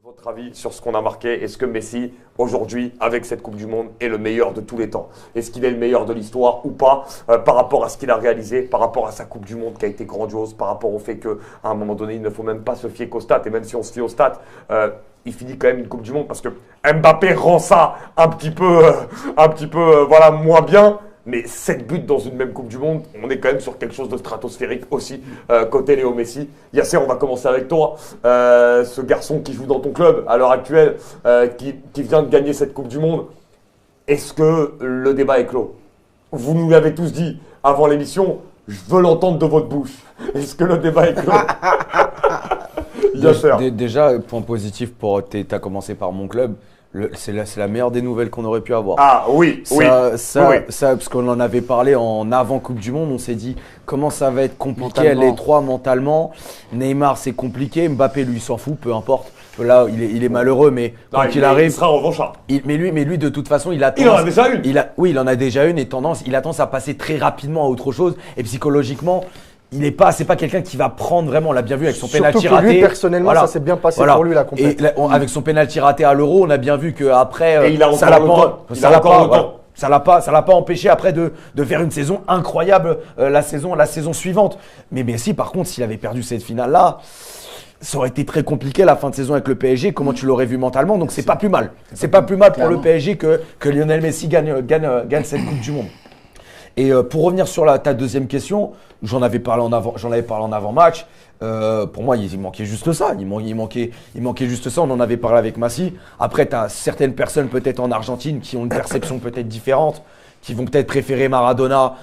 Votre avis sur ce qu'on a marqué, est-ce que Messi, aujourd'hui, avec cette Coupe du Monde, est le meilleur de tous les temps? Est-ce qu'il est le meilleur de l'histoire ou pas, par rapport à ce qu'il a réalisé, par rapport à sa Coupe du Monde qui a été grandiose, par rapport au fait qu'à un moment donné, il ne faut même pas se fier qu'aux stats, et même si on se fie aux stats, il finit quand même une Coupe du Monde parce que Mbappé rend ça un petit peu, voilà, moins bien. Mais 7 buts dans une même Coupe du Monde, on est quand même sur quelque chose de stratosphérique aussi, côté Léo Messi. Yasser, on va commencer avec toi. Ce garçon qui joue dans ton club à l'heure actuelle, qui vient de gagner cette Coupe du Monde, est-ce que le débat est clos? Vous nous l'avez tous dit avant l'émission, je veux l'entendre de votre bouche. Est-ce que le débat est clos? Yasser. Déjà, point positif, tu as commencé par mon club. C'est la meilleure des nouvelles qu'on aurait pu avoir. Ah oui, oui. Parce qu'on en avait parlé en avant Coupe du Monde, on s'est dit comment ça va être compliqué les trois mentalement. Neymar c'est compliqué, Mbappé lui s'en fout, peu importe. Là il est malheureux, mais quand il arrive, il sera revanchard. Mais lui de toute façon il a tendance, il en a déjà une. Il en a déjà une et il a tendance à passer très rapidement à autre chose et psychologiquement. C'est pas quelqu'un qui va prendre vraiment, on l'a bien vu avec son penalty raté. Lui, personnellement, voilà. Ça s'est bien passé pour lui la compétition. Et avec son penalty raté à l'Euro, on a bien vu qu'après, ça l'a pas empêché après de faire une saison incroyable la saison suivante. Mais Messi, par contre, s'il avait perdu cette finale-là, ça aurait été très compliqué la fin de saison avec le PSG. Comment tu l'aurais vu mentalement? Donc c'est pas plus mal. C'est pas plus mal pour le PSG que Lionel Messi gagne cette Coupe du Monde. Et pour revenir sur ta deuxième question, j'en avais parlé en avant-match. Pour moi, il manquait juste ça. Il manquait juste ça. On en avait parlé avec Massi. Après, tu as certaines personnes peut-être en Argentine qui ont une perception peut-être différente, qui vont peut-être préférer Maradona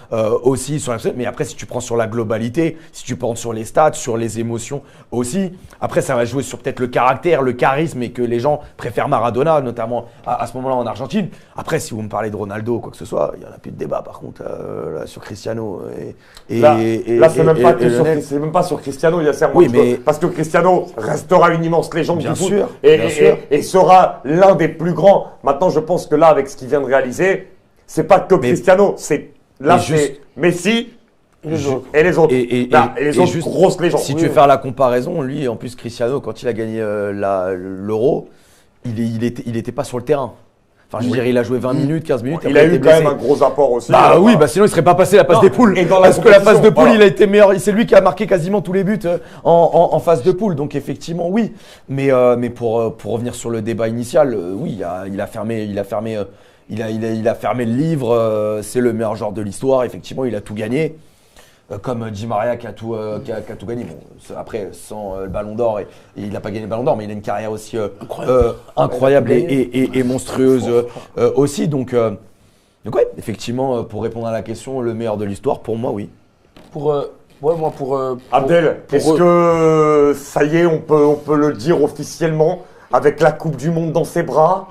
aussi. Mais après, si tu prends sur la globalité, si tu prends sur les stats, sur les émotions aussi, après, ça va jouer sur peut-être le caractère, le charisme et que les gens préfèrent Maradona, notamment à ce moment-là en Argentine. Après, si vous me parlez de Ronaldo ou quoi que ce soit, il n'y en a plus de débat par contre là, sur Cristiano. Là, c'est même pas sur Cristiano, Yasser. Parce que Cristiano restera une immense légende du foot et sera l'un des plus grands. Maintenant, je pense que là, avec ce qu'il vient de réaliser, c'est pas que Cristiano, c'est Messi et les autres. Et les autres grosses légendes. Si tu veux faire la comparaison, lui, en plus, Cristiano, quand il a gagné l'Euro, il était pas sur le terrain. Enfin, je veux dire, il a joué 20 minutes, 15 minutes. Il a eu quand même un gros apport aussi. Sinon il serait pas passé la phase des poules. Parce que la phase de poule, il a été meilleur. C'est lui qui a marqué quasiment tous les buts en phase de poule. Donc effectivement, oui. Mais pour revenir sur le débat initial, oui, il a fermé le livre, c'est le meilleur joueur de l'histoire. Effectivement, il a tout gagné. Comme Di Maria qui a tout gagné. Bon, après, sans le Ballon d'Or, et il n'a pas gagné le Ballon d'Or, mais il a une carrière aussi incroyable et monstrueuse aussi. Donc ouais, effectivement, pour répondre à la question, le meilleur de l'histoire, pour moi, oui. Abdel, est-ce que ça y est, on peut le dire officiellement, avec la Coupe du Monde dans ses bras?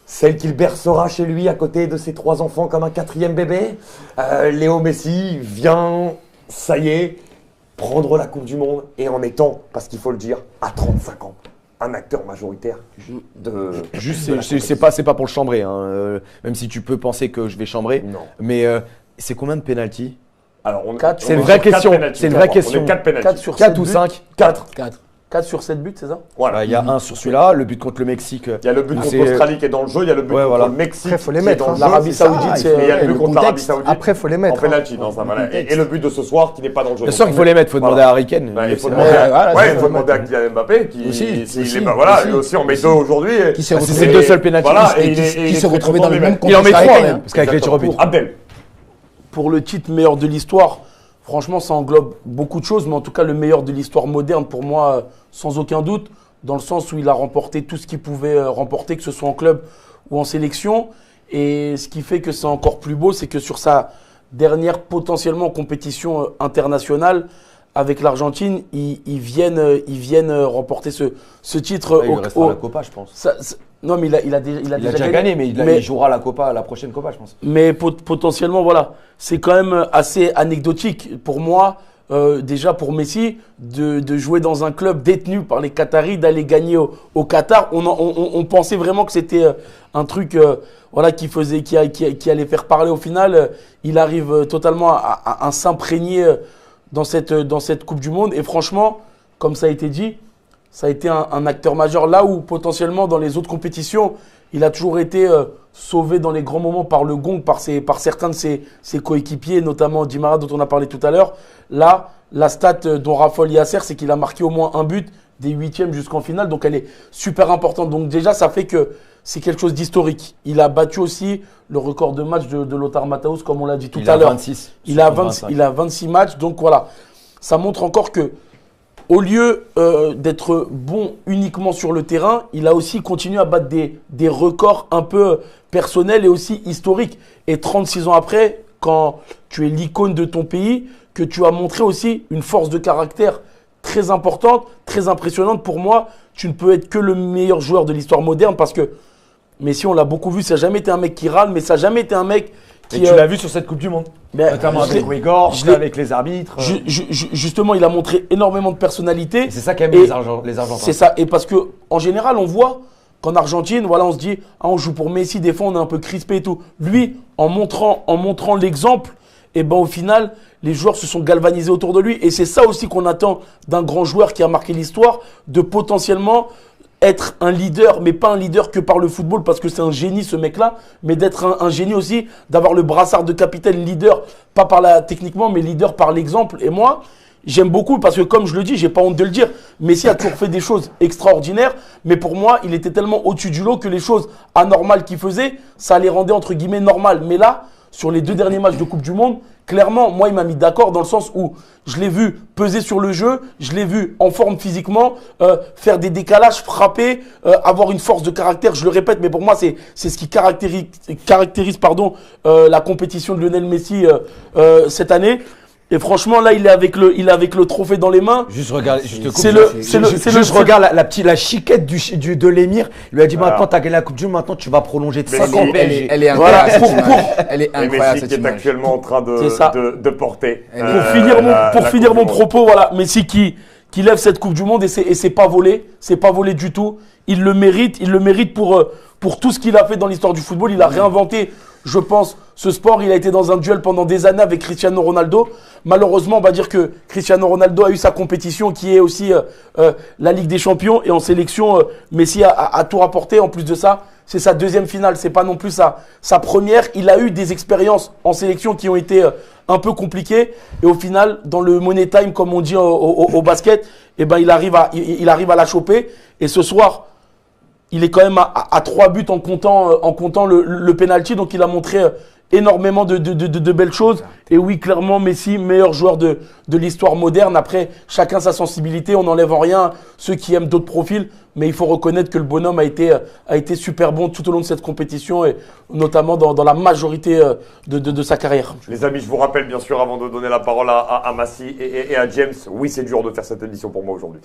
Celle qu'il bercera chez lui à côté de ses 3 enfants comme un 4e bébé. Léo Messi vient, ça y est, prendre la Coupe du Monde et en étant, parce qu'il faut le dire, à 35 ans, un acteur majoritaire c'est pas pour le chambrer, hein. Même si tu peux penser que je vais chambrer. Non. Mais c'est combien de pénaltys? Alors, c'est une vraie question. C'est une vraie question. 4 pénaltys. 4 sur 4 ou 5? 4 sur 7 buts, c'est ça? Voilà. Il y a un sur celui-là, le but contre le Mexique. Il y a le but contre l'Australie qui est dans le jeu, il y a le but contre le Mexique. Après, il faut les mettre. L'Arabie Saoudite, il y a le but contre l'Arabie Saoudite. Après, il faut les mettre. En penalty, et le but de ce soir qui n'est pas dans le jeu. Bien sûr qu'il faut les mettre, il faut demander à Harry Kane. Il faut demander à Kylian Mbappé qui lui aussi en met 2 aujourd'hui. C'est ses 2 seuls pénaltys. Qui s'est retrouvé dans le même contexte. Il en met 3 parce qu'avec les tirs au but. Abdel. Pour le titre meilleur de l'histoire, franchement, ça englobe beaucoup de choses, mais en tout cas, le meilleur de l'histoire moderne, pour moi, sans aucun doute, dans le sens où il a remporté tout ce qu'il pouvait remporter, que ce soit en club ou en sélection. Et ce qui fait que c'est encore plus beau, c'est que sur sa dernière potentiellement compétition internationale avec l'Argentine, ils viennent remporter ce titre. Il restera la Copa, je pense. Non, mais il a déjà gagné, mais il jouera la prochaine Copa, je pense. Mais potentiellement, voilà, c'est quand même assez anecdotique pour moi. Déjà pour Messi, de jouer dans un club détenu par les Qataris, d'aller gagner au Qatar. On pensait vraiment que c'était un truc qui allait faire parler au final. Il arrive totalement à s'imprégner dans cette Coupe du Monde. Et franchement, comme ça a été dit, ça a été un acteur majeur. Là où potentiellement dans les autres compétitions, il a toujours été sauvé dans les grands moments par le gong, par certains de ses coéquipiers, notamment Di Maria dont on a parlé tout à l'heure. Là, la stat dont raffole Yasser, c'est qu'il a marqué au moins un but des huitièmes jusqu'en finale. Donc elle est super importante. Donc déjà, ça fait que c'est quelque chose d'historique. Il a battu aussi le record de match de Lothar Matthäus, comme on l'a dit tout à l'heure. Il a 26 matchs. Donc voilà, ça montre encore que au lieu d'être bon uniquement sur le terrain, il a aussi continué à battre des records un peu personnels et aussi historiques. Et 36 ans après, quand tu es l'icône de ton pays, que tu as montré aussi une force de caractère très importante, très impressionnante. Pour moi, tu ne peux être que le meilleur joueur de l'histoire moderne parce que Messi, on l'a beaucoup vu, ça n'a jamais été un mec qui râle, mais ça n'a jamais été un mec qui… Et tu l'as vu sur cette Coupe du Monde, notamment avec Rigor, avec les arbitres. Justement, il a montré énormément de personnalité. C'est ça qu'aiment les Argentins. C'est ça, et parce qu'en général, on voit qu'en Argentine, voilà, on se dit, ah, on joue pour Messi, des fois on est un peu crispé et tout. Lui, en montrant l'exemple, et ben au final, les joueurs se sont galvanisés autour de lui. Et c'est ça aussi qu'on attend d'un grand joueur qui a marqué l'histoire, de potentiellement être un leader, mais pas un leader que par le football, parce que c'est un génie ce mec-là, mais d'être un génie aussi, d'avoir le brassard de capitaine, leader, pas techniquement, mais leader par l'exemple. Et moi, j'aime beaucoup, parce que comme je le dis, j'ai pas honte de le dire, Messi a toujours fait des choses extraordinaires, mais pour moi, il était tellement au-dessus du lot que les choses anormales qu'il faisait, ça les rendait entre guillemets normales. Mais là, sur les 2 derniers matchs de Coupe du Monde, clairement, moi, il m'a mis d'accord dans le sens où je l'ai vu peser sur le jeu, je l'ai vu en forme physiquement, faire des décalages, frapper, avoir une force de caractère. Je le répète, mais pour moi, c'est ce qui caractérise la compétition de Lionel Messi cette année. Et franchement, là, il est avec le trophée dans les mains. Juste regarde, je te coupe. Je regarde la chiquette de l'émir. Il lui a dit maintenant, t'as gagné la Coupe du Monde, maintenant tu vas prolonger de 5 ans. Elle est incroyable. Elle est incroyable. Messi qui est actuellement en train de porter. Pour finir mon propos, voilà, Messi qui lève cette Coupe du Monde et c'est pas volé. C'est pas volé du tout. Il le mérite pour tout ce qu'il a fait dans l'histoire du football. Il a réinventé, je pense, ce sport. Il a été dans un duel pendant des années avec Cristiano Ronaldo. Malheureusement, on va dire que Cristiano Ronaldo a eu sa compétition qui est aussi la Ligue des Champions. Et en sélection, Messi a tout rapporté. En plus de ça, c'est sa 2e finale. C'est pas non plus sa première. Il a eu des expériences en sélection qui ont été un peu compliquées. Et au final, dans le money time, comme on dit au basket, eh ben, il arrive à la choper. Et ce soir, il est quand même à 3 buts en comptant le penalty. Donc, il a montré énormément de belles choses. Et oui, clairement, Messi, meilleur joueur de l'histoire moderne. Après, chacun sa sensibilité. On n'enlève en rien ceux qui aiment d'autres profils. Mais il faut reconnaître que le bonhomme a été super bon tout au long de cette compétition et notamment dans la majorité de sa carrière. Les amis, je vous rappelle bien sûr avant de donner la parole à Massi et à James, oui c'est dur de faire cette émission pour moi aujourd'hui.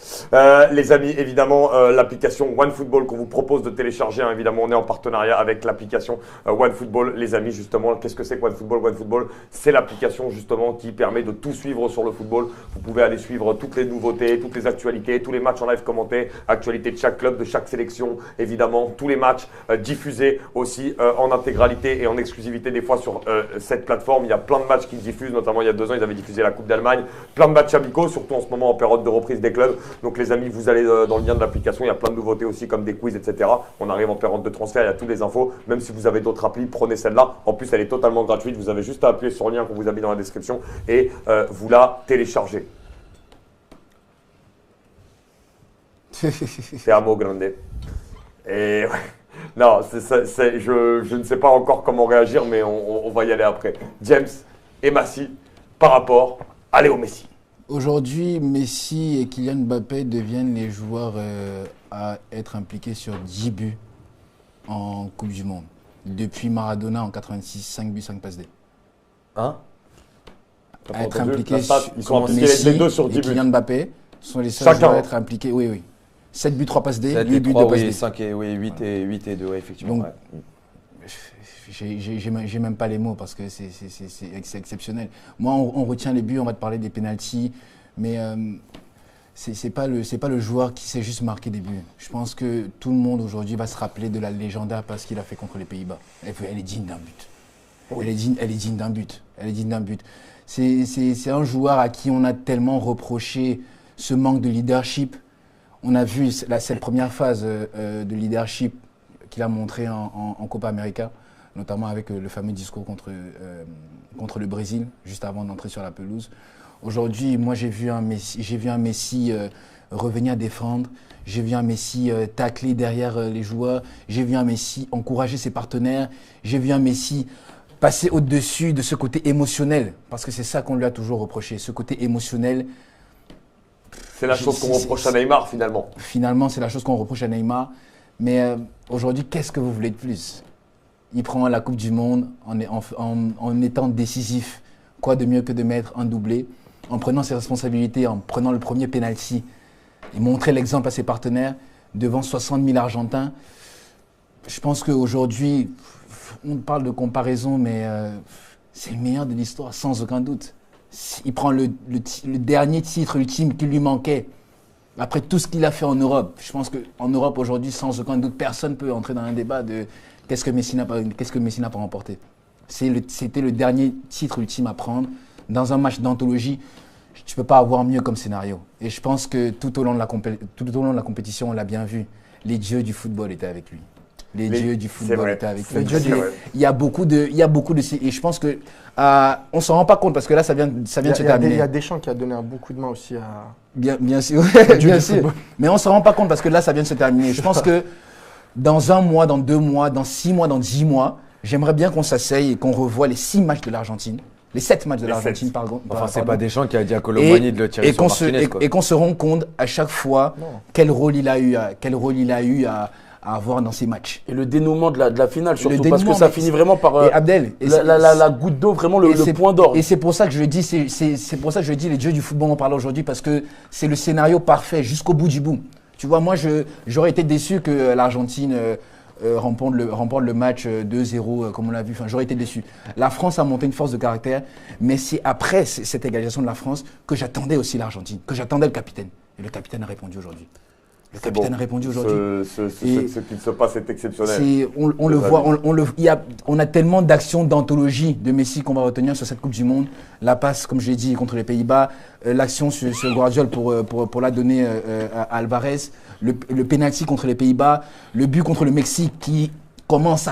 Les amis, évidemment, l'application OneFootball qu'on vous propose de télécharger, hein, évidemment on est en partenariat avec l'application OneFootball. Les amis, justement, qu'est-ce que c'est que OneFootball? OneFootball, c'est l'application justement qui permet de tout suivre sur le football. Vous pouvez aller suivre toutes les nouveautés, toutes les actualités, tous les matchs en live commentés, actualités de chaque club, de chaque sélection, évidemment, tous les matchs diffusés aussi en intégralité et en exclusivité des fois sur cette plateforme. Il y a plein de matchs qui diffusent, notamment il y a 2 ans, ils avaient diffusé la Coupe d'Allemagne, plein de matchs amicaux, surtout en ce moment en période de reprise des clubs. Donc les amis, vous allez dans le lien de l'application, il y a plein de nouveautés aussi comme des quiz, etc. On arrive en période de transfert, il y a toutes les infos. Même si vous avez d'autres applis, prenez celle-là. En plus, elle est totalement gratuite. Vous avez juste à appuyer sur le lien qu'on vous a mis dans la description et vous la téléchargez. C'est un mot grande. Et non, je ne sais pas encore comment réagir, mais on va y aller après. James et Massi, par rapport à Léo Messi. Aujourd'hui, Messi et Kylian Mbappé deviennent les joueurs à être impliqués sur 10 buts en Coupe du Monde. Depuis Maradona en 86, 5 buts, 5 passes D. Hein? À être impliqués ils sont impliqués Messi les 2 sur 10 et buts. Kylian Mbappé sont les seuls joueurs à être impliqués. Oui, oui. 7 buts, 3 passes D, 8 buts, 2 passes D. 5 et 8 et 2, effectivement. Donc, j'ai même pas les mots parce que c'est exceptionnel. Moi, on retient les buts, on va te parler des pénaltys, mais c'est pas le joueur qui sait juste marquer des buts. Je pense que tout le monde aujourd'hui va se rappeler de la légendaire parce qu'il a fait contre les Pays-Bas. Elle est digne d'un but. Oui. Elle est digne d'un but. Elle est digne d'un but. C'est un joueur à qui on a tellement reproché ce manque de leadership. On a vu cette première phase de leadership qu'il a montré en Copa América, notamment avec le fameux discours contre le Brésil, juste avant d'entrer sur la pelouse. Aujourd'hui, moi, j'ai vu un Messi revenir défendre. J'ai vu un Messi tacler derrière les joueurs. J'ai vu un Messi encourager ses partenaires. J'ai vu un Messi passer au-dessus de ce côté émotionnel. Parce que c'est ça qu'on lui a toujours reproché, ce côté émotionnel. C'est la chose qu'on reproche à Neymar, finalement. Finalement, c'est la chose qu'on reproche à Neymar. Mais aujourd'hui, qu'est-ce que vous voulez de plus? Il prend la Coupe du Monde en étant décisif. Quoi de mieux que de mettre un doublé, en prenant ses responsabilités, en prenant le premier penalty et montrer l'exemple à ses partenaires devant 60 000 Argentins. Je pense qu'aujourd'hui, on parle de comparaison, mais c'est le meilleur de l'histoire, sans aucun doute. Il prend le dernier titre ultime qui lui manquait. Après tout ce qu'il a fait en Europe, je pense qu'en Europe aujourd'hui, sans aucun doute, personne ne peut entrer dans un débat de qu'est-ce que Messi n'a pas remporté. C'était le dernier titre ultime à prendre. Dans un match d'anthologie, tu ne peux pas avoir mieux comme scénario. Et je pense que tout au long de la compétition, on l'a bien vu, les dieux du football étaient avec lui. Les dieux du football étaient avec lui. Il y a beaucoup de... Et je pense que on ne s'en rend pas compte parce que là, ça vient de se terminer. Il y a Deschamps qui a donné un bon coup de main aussi à... Bien sûr. Bien sûr. Mais on ne s'en rend pas compte parce que là, ça vient de se terminer. Je pense que dans 1 mois, dans 2 mois, dans 6 mois, dans 10 mois, j'aimerais bien qu'on s'asseye et qu'on revoie les 6 matchs de l'Argentine. Les 7 matchs de l'Argentine, pardon. Enfin, c'est pas Deschamps qui a dit à Colomboigny de le tirer sur Martinez. Et qu'on se rende compte à chaque fois quel rôle il a eu à avoir dans ces matchs. Et le dénouement de la finale, surtout parce que ça finit vraiment par Abdel, la goutte d'eau, vraiment le point d'or. Et c'est pour ça que je dis, c'est pour ça que je dis les dieux du football, on parle aujourd'hui, parce que c'est le scénario parfait jusqu'au bout du bout. Tu vois, moi, j'aurais été déçu que l'Argentine remporte le match 2-0, comme on l'a vu. Enfin, j'aurais été déçu. La France a monté une force de caractère, mais c'est après cette égalisation de la France que j'attendais aussi l'Argentine, que j'attendais le capitaine. Et le capitaine a répondu aujourd'hui. Le capitaine a répondu aujourd'hui. Ce qui se passe est exceptionnel. On le voit, on a tellement d'actions d'anthologie de Messi qu'on va retenir sur cette Coupe du Monde. La passe, comme je l'ai dit, contre les Pays-Bas, l'action sur Guardiola pour la donner à Alvarez, le penalty contre les Pays-Bas, le but contre le Mexique qui commence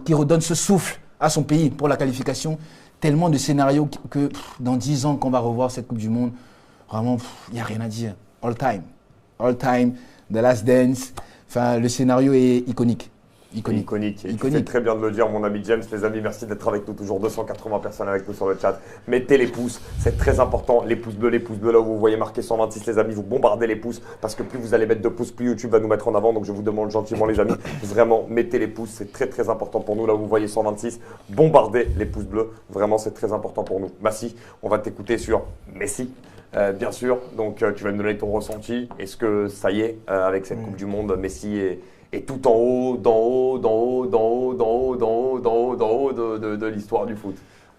qui redonne ce souffle à son pays pour la qualification. Tellement de scénarios que dans 10 ans, quand on va revoir cette Coupe du Monde, vraiment, il n'y a rien à dire. All time, The Last Dance. Enfin, le scénario est iconique. Iconique. Et tu fais très bien de le dire, mon ami James. Les amis, merci d'être avec nous. Toujours 280 personnes avec nous sur le chat. Mettez les pouces, c'est très important. Les pouces bleus, là où vous voyez marqué 126, les amis, vous bombardez les pouces. Parce que plus vous allez mettre de pouces, plus YouTube va nous mettre en avant. Donc je vous demande gentiment, les amis, vraiment, mettez les pouces. C'est très très important pour nous. Là où vous voyez 126, bombardez les pouces bleus. Vraiment, c'est très important pour nous. Massi, on va t'écouter sur Messi. Bien sûr, donc tu vas me donner ton ressenti. Est-ce que ça y est, avec cette Coupe du Monde, Messi est tout en haut, de l'histoire du foot?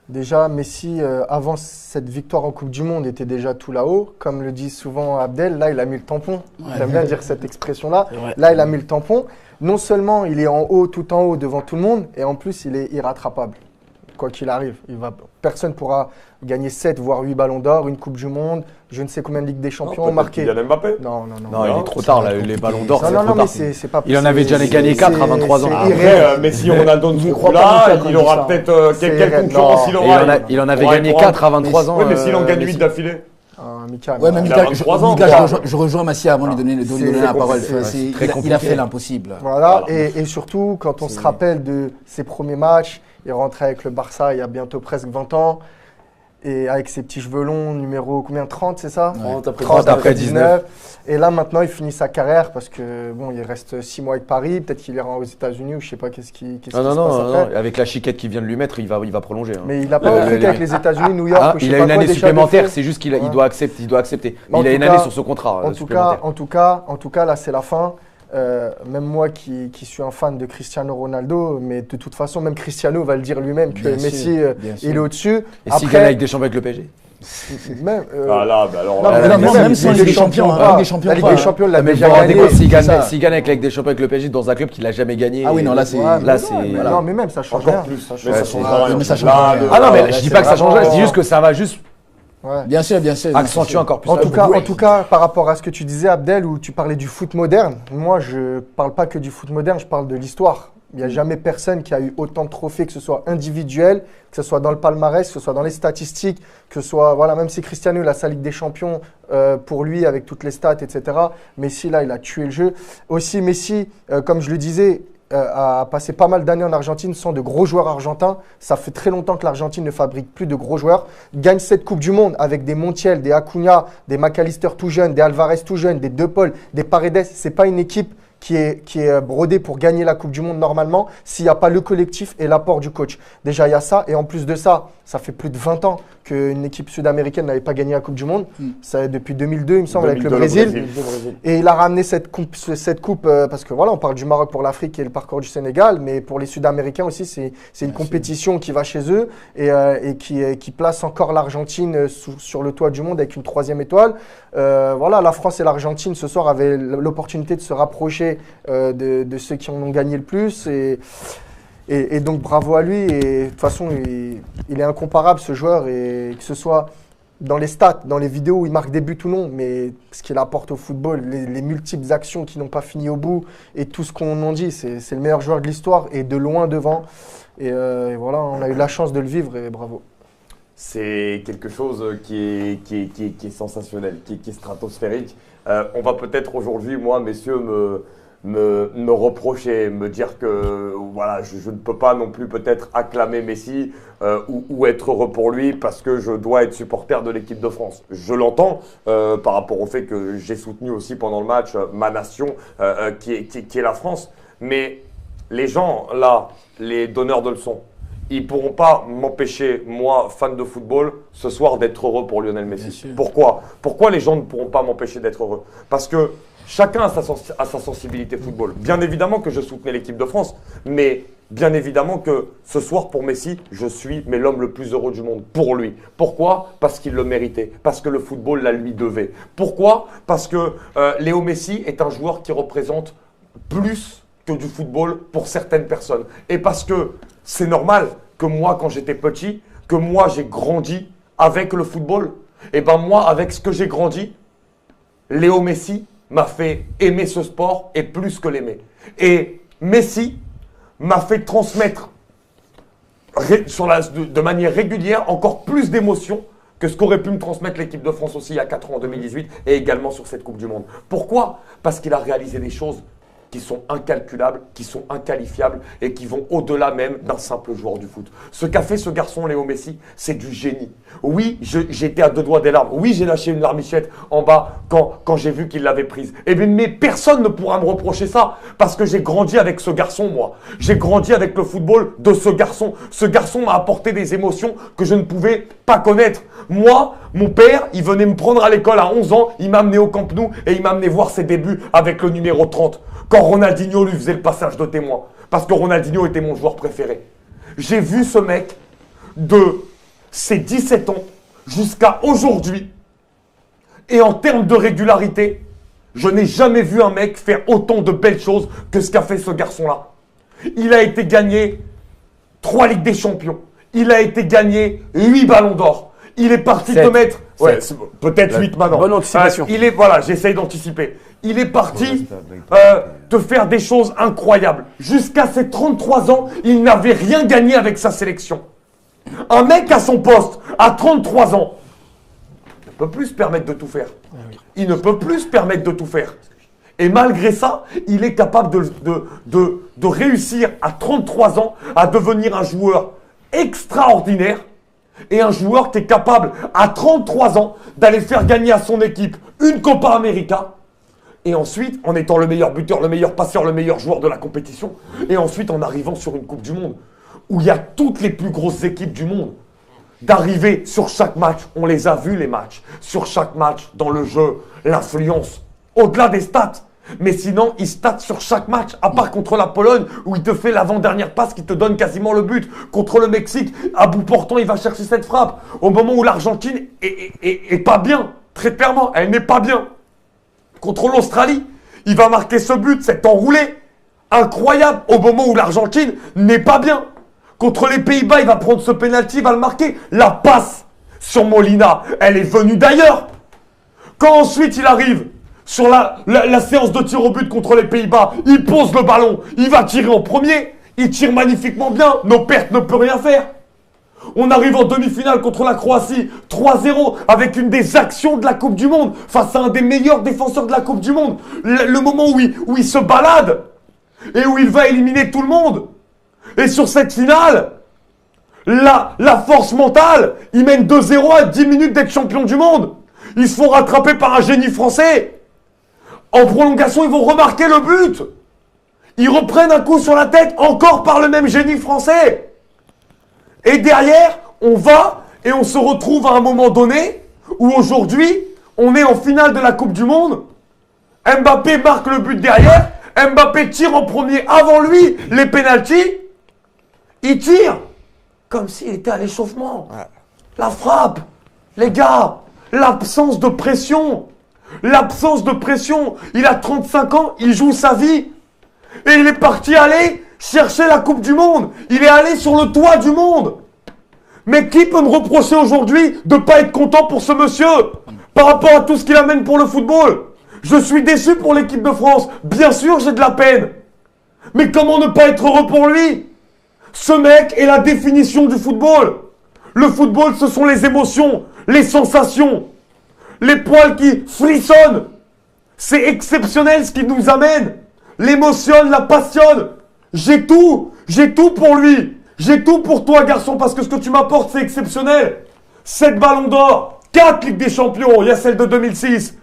Déjà, Messi, avant cette victoire en Coupe du Monde, était déjà tout là-haut. Comme le dit souvent Abdel, là, il a mis le tampon. J'aime bien dire cette expression-là. Là, il a mis le tampon. Non seulement il est en haut, tout en haut, devant tout le monde, et en plus, il est irrattrapable. Quoi qu'il arrive, personne ne pourra gagner 7 voire 8 ballons d'or, une Coupe du Monde, je ne sais combien de Ligue des Champions marquées. Kylian Mbappé. Non, il est trop tard, là, les ballons d'or, c'est trop tard. C'est pas il en avait déjà gagné 4 à 23 ans. Après, mais si on a d'autres là, il aura peut-être quelle concurrence il aura. Il en avait gagné 4 à 23 ans. Oui, mais s'il en gagne 8 d'affilée. Mika, ouais, mais Mika, je rejoins Massi avant de lui donner la parole. Il a fait l'impossible. Voilà, et surtout, quand on se rappelle de ses premiers matchs, il rentrait avec le Barça il y a bientôt presque 20 ans. Et avec ses petits cheveux longs, numéro combien, 30, c'est ça? 30 après 19. Et là, maintenant, il finit sa carrière parce que bon, il reste 6 mois avec Paris. Peut-être qu'il ira aux États-Unis ou je ne sais pas qu'est-ce qui se passe après. Non. Avec la chiquette qu'il vient de lui mettre, il va prolonger. Hein. Mais il n'a pas recruté avec les États-Unis, New York. Il a une année supplémentaire, c'est juste qu'il doit accepter. Il a une année sur son contrat. En tout cas, là, c'est la fin. Même moi qui suis un fan de Cristiano Ronaldo, mais de toute façon, même Cristiano va le dire lui-même que Messi il est au-dessus. Et s'il gagne avec des champions avec le PSG? Même, même si Ligue des Champions, la Ligue des Champions, il l'a déjà gagné. S'il gagne avec la Ligue des Champions avec le PSG dans un club qu'il n'a jamais gagné. Ah oui, non, là c'est. Non, mais même ça change rien. Ça change rien. Ah non, mais je dis pas que ça change rien, je dis juste que ça va juste Ouais. Bien sûr, bien sûr. Accentue encore plus. En la tout, cas, boue. en tout cas, par rapport à ce que tu disais, Abdel, où tu parlais du foot moderne, moi, je parle pas que du foot moderne, je parle de l'histoire. Il n'y a jamais personne qui a eu autant de trophées, que ce soit individuel, que ce soit dans le palmarès, que ce soit dans les statistiques, que ce soit, voilà, même si Cristiano il a sa Ligue des Champions pour lui, avec toutes les stats, etc. Messi, là, il a tué le jeu. Aussi, Messi, comme je le disais, a passé pas mal d'années en Argentine sans de gros joueurs argentins. Ça fait très longtemps que l'Argentine ne fabrique plus de gros joueurs. Gagne cette Coupe du Monde avec des Montiel, des Acuna, des McAllister tout jeunes, des Alvarez tout jeunes, des De Paul, des Paredes. C'est pas une équipe qui est brodée pour gagner la Coupe du Monde normalement s'il n'y a pas le collectif et l'apport du coach. Déjà, il y a ça. Et en plus de ça, ça fait plus de 20 ans qu'une équipe sud-américaine n'avait pas gagné la Coupe du Monde. Ça, depuis 2002, il me semble, avec le Brésil. Et il a ramené cette coupe parce que voilà, on parle du Maroc pour l'Afrique et le parcours du Sénégal, mais pour les Sud-Américains aussi, c'est une compétition qui va chez eux et qui place encore l'Argentine sur le toit du monde avec une 3e étoile. Voilà, la France et l'Argentine ce soir avaient l'opportunité de se rapprocher de ceux qui en ont gagné le plus. Et donc bravo à lui. Et de toute façon, il est incomparable ce joueur, et que ce soit dans les stats, dans les vidéos où il marque des buts ou non, mais ce qu'il apporte au football, les multiples actions qui n'ont pas fini au bout et tout ce qu'on en dit, c'est le meilleur joueur de l'histoire et de loin devant. Et voilà, on a eu la chance de le vivre et bravo. C'est quelque chose qui est sensationnel, qui est stratosphérique. On va peut-être aujourd'hui, moi, messieurs, me reprocher, me dire que voilà, je ne peux pas non plus peut-être acclamer Messi ou être heureux pour lui parce que je dois être supporter de l'équipe de France. Je l'entends par rapport au fait que j'ai soutenu aussi pendant le match ma nation qui est la France. Mais les gens là, les donneurs de leçons, ils ne pourront pas m'empêcher, moi, fan de football, ce soir d'être heureux pour Lionel Messi. Pourquoi les gens ne pourront pas m'empêcher d'être heureux? Parce que chacun a sa sensibilité football. Bien évidemment que je soutenais l'équipe de France, mais bien évidemment que ce soir, pour Messi, je suis l'homme le plus heureux du monde pour lui. Pourquoi? Parce qu'il le méritait, parce que le football la lui devait. Pourquoi? Parce que Léo Messi est un joueur qui représente plus que du football pour certaines personnes. Et parce que c'est normal que moi, quand j'étais petit, que moi, j'ai grandi avec le football. Et ben moi, avec ce que j'ai grandi, Léo Messi m'a fait aimer ce sport et plus que l'aimer. Et Messi m'a fait transmettre de manière régulière encore plus d'émotions que ce qu'aurait pu me transmettre l'équipe de France aussi il y a 4 ans, en 2018, et également sur cette Coupe du Monde. Pourquoi? Parce qu'il a réalisé des choses qui sont incalculables, qui sont inqualifiables et qui vont au-delà même d'un simple joueur du foot. Ce qu'a fait ce garçon Léo Messi, c'est du génie. Oui, j'étais à 2 doigts des larmes. Oui, j'ai lâché une larmichette en bas quand j'ai vu qu'il l'avait prise. Et bien, mais personne ne pourra me reprocher ça parce que j'ai grandi avec ce garçon, moi. J'ai grandi avec le football de ce garçon. Ce garçon m'a apporté des émotions que je ne pouvais pas connaître. Moi, mon père, il venait me prendre à l'école à 11 ans, il m'a amené au Camp Nou et il m'a amené voir ses débuts avec le numéro 30. Quand Ronaldinho lui faisait le passage de témoin. Parce que Ronaldinho était mon joueur préféré. J'ai vu ce mec de ses 17 ans jusqu'à aujourd'hui. Et en termes de régularité, je n'ai jamais vu un mec faire autant de belles choses que ce qu'a fait ce garçon-là. Il a été gagné 3 Ligues des Champions. Il a été gagné 8 Ballons d'Or. Il est parti te mettre... Ouais, peut-être 8 maintenant. Bonne anticipation. Voilà, j'essaye d'anticiper. Il est parti te faire des choses incroyables. Jusqu'à ses 33 ans, il n'avait rien gagné avec sa sélection. Un mec à son poste, à 33 ans, ne peut plus se permettre de tout faire. Il ne peut plus se permettre de tout faire. Et malgré ça, il est capable de réussir à 33 ans à devenir un joueur extraordinaire et un joueur qui est capable à 33 ans d'aller faire gagner à son équipe une Copa América et ensuite en étant le meilleur buteur, le meilleur passeur, le meilleur joueur de la compétition et ensuite en arrivant sur une Coupe du Monde où il y a toutes les plus grosses équipes du monde d'arriver sur chaque match. On les a vus les matchs. Sur chaque match, dans le jeu, l'influence, au-delà des stats. Mais sinon, il stat sur chaque match, à part contre la Pologne, où il te fait l'avant-dernière passe qui te donne quasiment le but. Contre le Mexique, à bout portant, il va chercher cette frappe. Au moment où l'Argentine est pas bien, très clairement, elle n'est pas bien. Contre l'Australie, il va marquer ce but, cet enroulé. Incroyable, au moment où l'Argentine n'est pas bien. Contre les Pays-Bas, il va prendre ce pénalty, il va le marquer. La passe, sur Molina, elle est venue d'ailleurs. Quand ensuite il arrive sur la séance de tir au but contre les Pays-Bas, il pose le ballon, il va tirer en premier, il tire magnifiquement bien, nos pertes ne peut rien faire. On arrive en demi-finale contre la Croatie, 3-0, avec une des actions de la Coupe du Monde, face à un des meilleurs défenseurs de la Coupe du Monde. Le moment où il se balade, et où il va éliminer tout le monde. Et sur cette finale, la force mentale, ils mènent 2-0 à 10 minutes d'être champion du monde. Ils se font rattraper par un génie français. En prolongation, ils vont remarquer le but. Ils reprennent un coup sur la tête, encore par le même génie français. Et derrière, on va et on se retrouve à un moment donné où aujourd'hui, on est en finale de la Coupe du Monde. Mbappé marque le but derrière. Mbappé tire en premier avant lui les pénaltys. Il tire comme s'il était à l'échauffement. La frappe, les gars, l'absence de pression. L'absence de pression. Il a 35 ans, il joue sa vie. Et il est parti aller chercher la Coupe du Monde. Il est allé sur le toit du monde. Mais qui peut me reprocher aujourd'hui de ne pas être content pour ce monsieur par rapport à tout ce qu'il amène pour le football? Je suis déçu pour l'équipe de France. Bien sûr, j'ai de la peine. Mais comment ne pas être heureux pour lui? Ce mec est la définition du football. Le football, ce sont les émotions, les sensations, les poils qui frissonnent. C'est exceptionnel ce qu'il nous amène. L'émotionne, la passionne. J'ai tout pour lui. J'ai tout pour toi, garçon, parce que ce que tu m'apportes, c'est exceptionnel. 7 ballons d'or, 4 Ligues des Champions, il y a celle de 2006.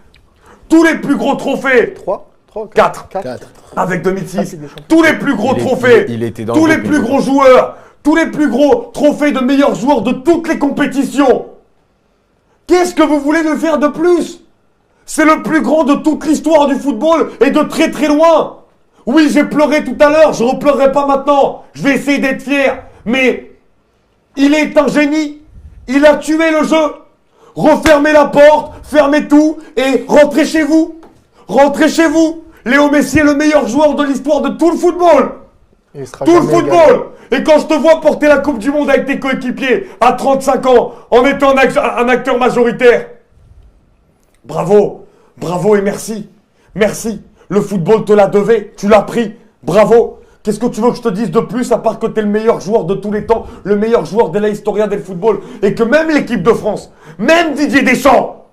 Tous les plus gros trophées. 3 4. 4. Avec 2006. Tous les plus gros trophées. il était dans tous le les groupe, plus gros joueurs. Tous les plus gros trophées de meilleurs joueurs de toutes les compétitions. Qu'est-ce que vous voulez nous faire de plus? C'est le plus grand de toute l'histoire du football et de très très loin. Oui, j'ai pleuré tout à l'heure, je ne repleurerai pas maintenant. Je vais essayer d'être fier. Mais il est un génie. Il a tué le jeu. Refermez la porte, fermez tout et rentrez chez vous. Rentrez chez vous. Léo Messi est le meilleur joueur de l'histoire de tout le football. Tout le football. Et quand je te vois porter la Coupe du Monde avec tes coéquipiers à 35 ans, en étant un acteur majoritaire, bravo. Bravo et merci. Merci. Le football te l'a devait, tu l'as pris, bravo. Qu'est-ce que tu veux que je te dise de plus à part que tu es le meilleur joueur de tous les temps, le meilleur joueur de la historia del football et que même l'équipe de France, même Didier Deschamps,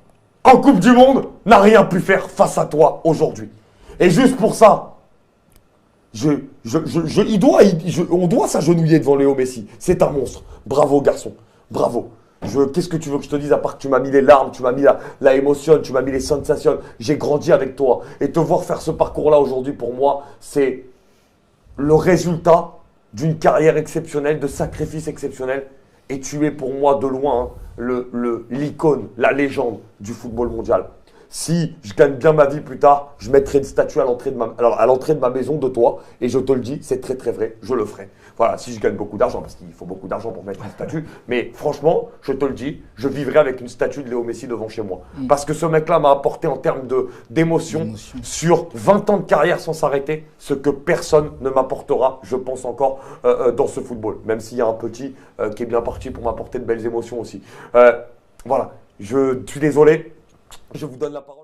en Coupe du Monde, n'a rien pu faire face à toi aujourd'hui. Et juste pour ça, on doit s'agenouiller devant Léo Messi. C'est un monstre. Bravo garçon, bravo. Qu'est-ce que tu veux que je te dise à part que tu m'as mis les larmes, tu m'as mis la émotion, tu m'as mis les sensations. J'ai grandi avec toi. Et te voir faire ce parcours-là aujourd'hui, pour moi, c'est le résultat d'une carrière exceptionnelle, de sacrifices exceptionnels. Et tu es pour moi de loin l'icône, la légende du football mondial. Si je gagne bien ma vie plus tard, je mettrai une statue à l'entrée de ma maison de toi. Et je te le dis, c'est très très vrai, je le ferai. Voilà, si je gagne beaucoup d'argent, parce qu'il faut beaucoup d'argent pour mettre une statue. Mais franchement, je te le dis, je vivrai avec une statue de Léo Messi devant chez moi. Parce que ce mec-là m'a apporté en termes d'émotion sur 20 ans de carrière sans s'arrêter, ce que personne ne m'apportera, je pense encore, dans ce football. Même s'il y a un petit qui est bien parti pour m'apporter de belles émotions aussi. Voilà, je suis désolé. Je vous donne la parole.